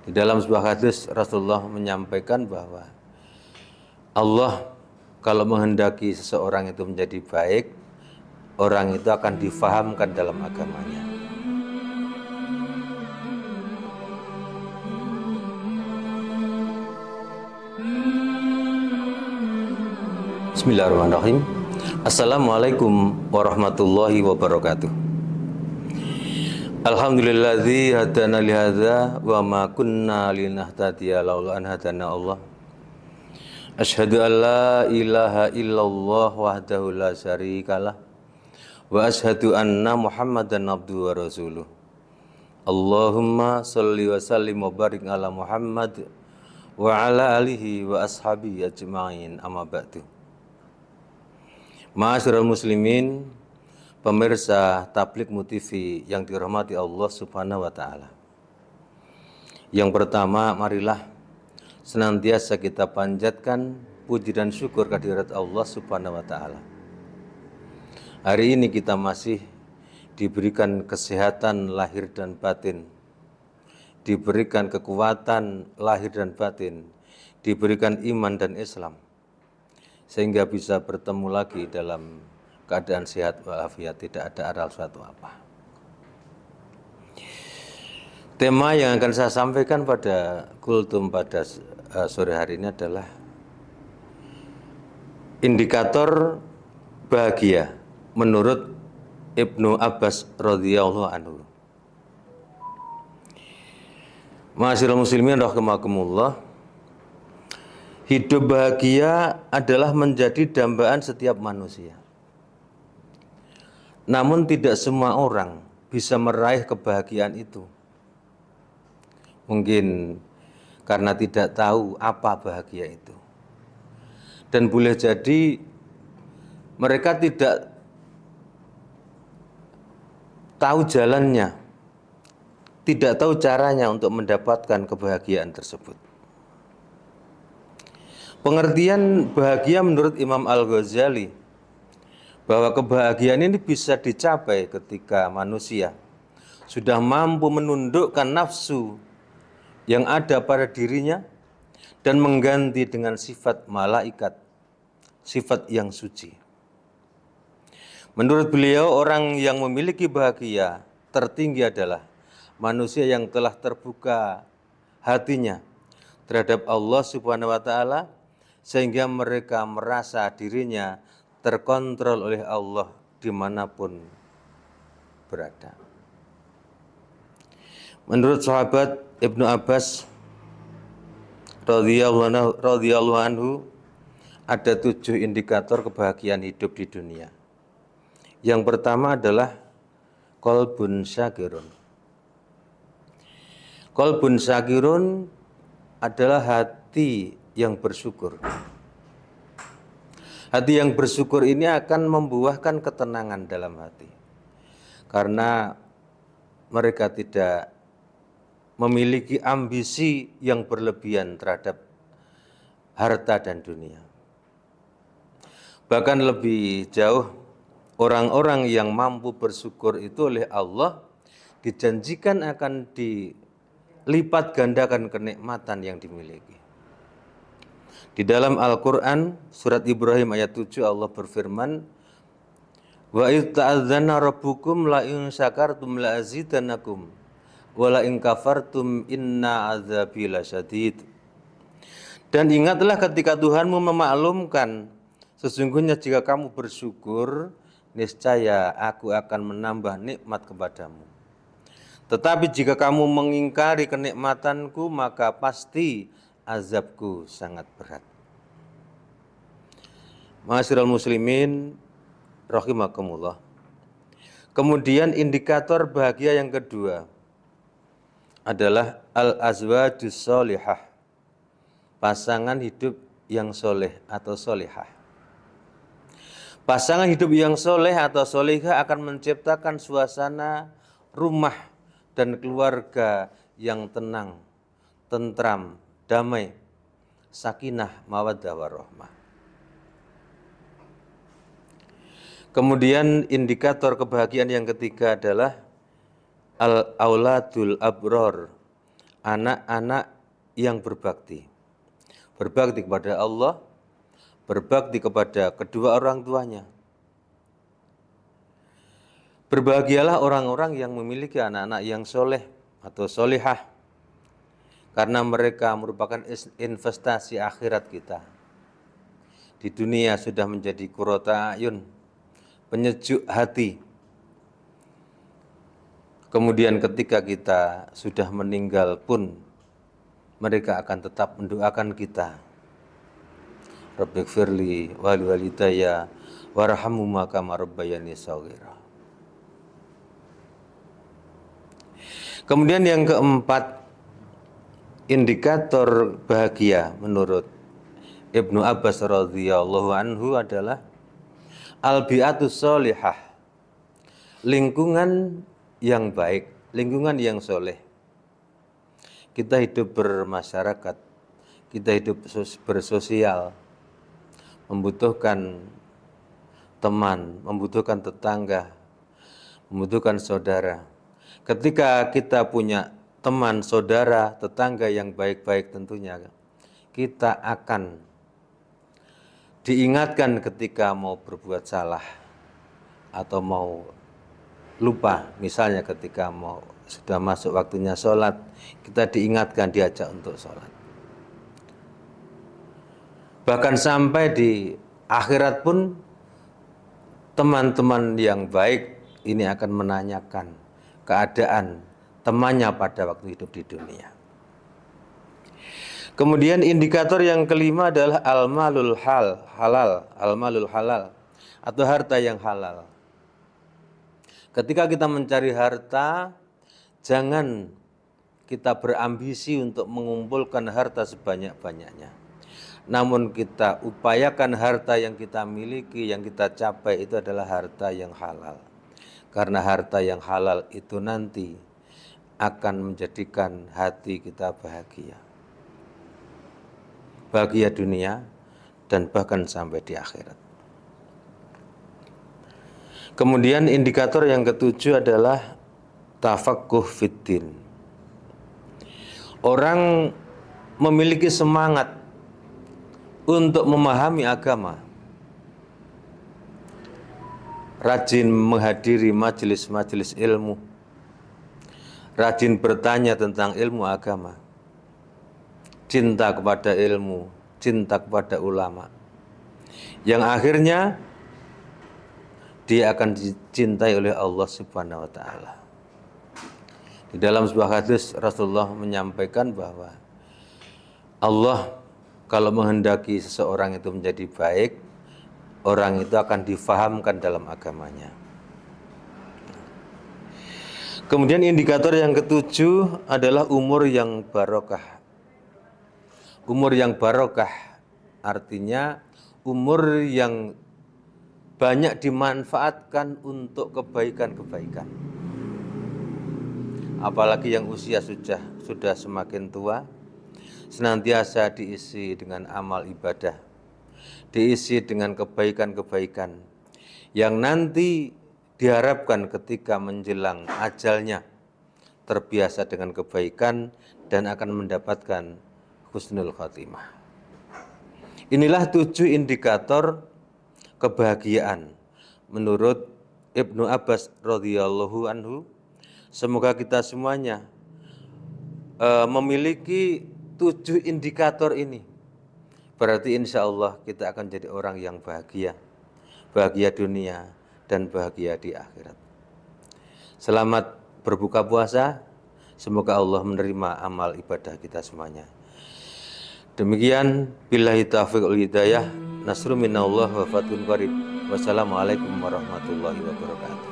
Di dalam sebuah hadis Rasulullah menyampaikan bahwa Allah kalau menghendaki seseorang itu menjadi baik, orang itu akan difahamkan dalam agamanya. Bismillahirrahmanirrahim. Assalamualaikum warahmatullahi wabarakatuh. Alhamdulilladzi hadana li hadza wa ma kunna linahtadiya laula an hadana Allah. Asyhadu an la ilaha illallah wahdahu la syarikalah wa asyhadu anna Muhammadan abduhu wa rasuluh. Allahumma shalli wa sallim wa barik ala Muhammad wa ala alihi wa ashabihi ajma'in, amma ba'du. Ma'asyiral muslimin, pemirsa Tabligh MUTV yang dirahmati Allah Subhanahu wa taala. Yang pertama, marilah senantiasa kita panjatkan puji dan syukur kehadirat Allah Subhanahu wa taala. Hari ini kita masih diberikan kesehatan lahir dan batin, diberikan kekuatan lahir dan batin, diberikan iman dan Islam, sehingga bisa bertemu lagi dalam keadaan sehat walafiat, tidak ada aral suatu apa. Tema yang akan saya sampaikan pada kultum pada sore hari ini adalah indikator bahagia menurut Ibnu Abbas radhiyallahu anhu. Ma'asyiral muslimin rahimakumullah. Hidup bahagia adalah menjadi dambaan setiap manusia. Namun tidak semua orang bisa meraih kebahagiaan itu. Mungkin karena tidak tahu apa bahagia itu. Dan boleh jadi mereka tidak tahu jalannya, tidak tahu caranya untuk mendapatkan kebahagiaan tersebut. Pengertian bahagia menurut Imam Al-Ghazali bahwa kebahagiaan ini bisa dicapai ketika manusia sudah mampu menundukkan nafsu yang ada pada dirinya dan mengganti dengan sifat malaikat, sifat yang suci. Menurut beliau, orang yang memiliki bahagia tertinggi adalah manusia yang telah terbuka hatinya terhadap Allah Subhanahu wa taala, sehingga mereka merasa dirinya terkontrol oleh Allah dimanapun berada. Menurut sahabat Ibnu Abbas radhiyallahu anhu, ada 7 indikator kebahagiaan hidup di dunia. Yang pertama adalah qalbun syakirun. Qalbun syakirun adalah hati yang bersyukur. Hati yang bersyukur ini akan membuahkan ketenangan dalam hati, karena mereka tidak memiliki ambisi yang berlebihan terhadap harta dan dunia. Bahkan lebih jauh, orang-orang yang mampu bersyukur itu oleh Allah dijanjikan akan dilipat gandakan kenikmatan yang dimiliki. Di dalam Al-Quran, surat Ibrahim ayat 7, Allah berfirman, wa idh ta'adzana rabbukum la in syakartum la azidanakum wa la in kafartum inna azabi lasyadid. Dan ingatlah ketika Tuhanmu memaklumkan, sesungguhnya jika kamu bersyukur, niscaya aku akan menambah nikmat kepadamu. Tetapi jika kamu mengingkari kenikmatanku, maka pasti azabku sangat berat. Ma'asyiral muslimin rahimakumullah. Kemudian indikator bahagia yang kedua adalah al-azwajus sholihah, pasangan hidup yang soleh atau solihah. Pasangan hidup yang soleh atau solihah akan menciptakan suasana rumah dan keluarga yang tenang, tentram, damai, sakinah, mawaddah warahmah. Kemudian indikator kebahagiaan yang ketiga adalah al-auladul abror, anak-anak yang berbakti. Berbakti kepada Allah, berbakti kepada kedua orang tuanya. Berbahagialah orang-orang yang memiliki anak-anak yang soleh atau solihah, karena mereka merupakan investasi akhirat kita. Di dunia sudah menjadi qurrata ayun, penyejuk hati. Kemudian ketika kita sudah meninggal pun, mereka akan tetap mendoakan kita. Rabbighfirli wali walidayya warhamhuma kama rabbayani shaghira. Kemudian yang keempat, indikator bahagia menurut Ibnu Abbas radhiyallahu anhu adalah al-bi'atus sholihah, lingkungan yang baik, lingkungan yang soleh. Kita hidup bermasyarakat, kita hidup bersosial, membutuhkan teman, membutuhkan tetangga, membutuhkan saudara. Ketika kita punya teman, saudara, tetangga yang baik-baik, tentunya kita akan diingatkan ketika mau berbuat salah atau mau lupa. Misalnya ketika sudah masuk waktunya sholat, kita diingatkan, diajak untuk sholat. Bahkan sampai di akhirat pun teman-teman yang baik ini akan menanyakan keadaan temannya pada waktu hidup di dunia. Kemudian indikator yang kelima adalah al-malul halal, al-malul halal atau harta yang halal. Ketika kita mencari harta, jangan kita berambisi untuk mengumpulkan harta sebanyak-banyaknya. Namun kita upayakan harta yang kita miliki, yang kita capai itu adalah harta yang halal. Karena harta yang halal itu nanti akan menjadikan hati kita bahagia. Bahagia dunia dan bahkan sampai di akhirat. Kemudian indikator yang ketujuh adalah tafaqquh fiddin. Orang memiliki semangat untuk memahami agama, rajin menghadiri majelis-majelis ilmu, rajin bertanya tentang ilmu agama, cinta kepada ilmu, cinta kepada ulama, yang akhirnya dia akan dicintai oleh Allah Subhanahu wa Ta'ala. Di dalam sebuah hadis Rasulullah menyampaikan bahwa Allah kalau menghendaki seseorang itu menjadi baik, orang itu akan difahamkan dalam agamanya. Kemudian indikator yang ketujuh adalah umur yang barokah. Umur yang barokah artinya umur yang banyak dimanfaatkan untuk kebaikan-kebaikan. Apalagi yang usia sudah semakin tua, senantiasa diisi dengan amal ibadah, diisi dengan kebaikan-kebaikan yang nanti diharapkan ketika menjelang ajalnya terbiasa dengan kebaikan dan akan mendapatkan husnul khotimah. Inilah 7 indikator kebahagiaan menurut Ibnu Abbas radhiyallahu anhu. Semoga kita semuanya memiliki 7 indikator ini. Berarti insya Allah kita akan jadi orang yang bahagia. Bahagia dunia dan bahagia di akhirat. Selamat berbuka puasa. Semoga Allah menerima amal ibadah kita semuanya. Demikian, billahi taufiq wal hidayah. Nasrun minallah wa fathun qarib. Wassalamualaikum warahmatullahi wabarakatuh.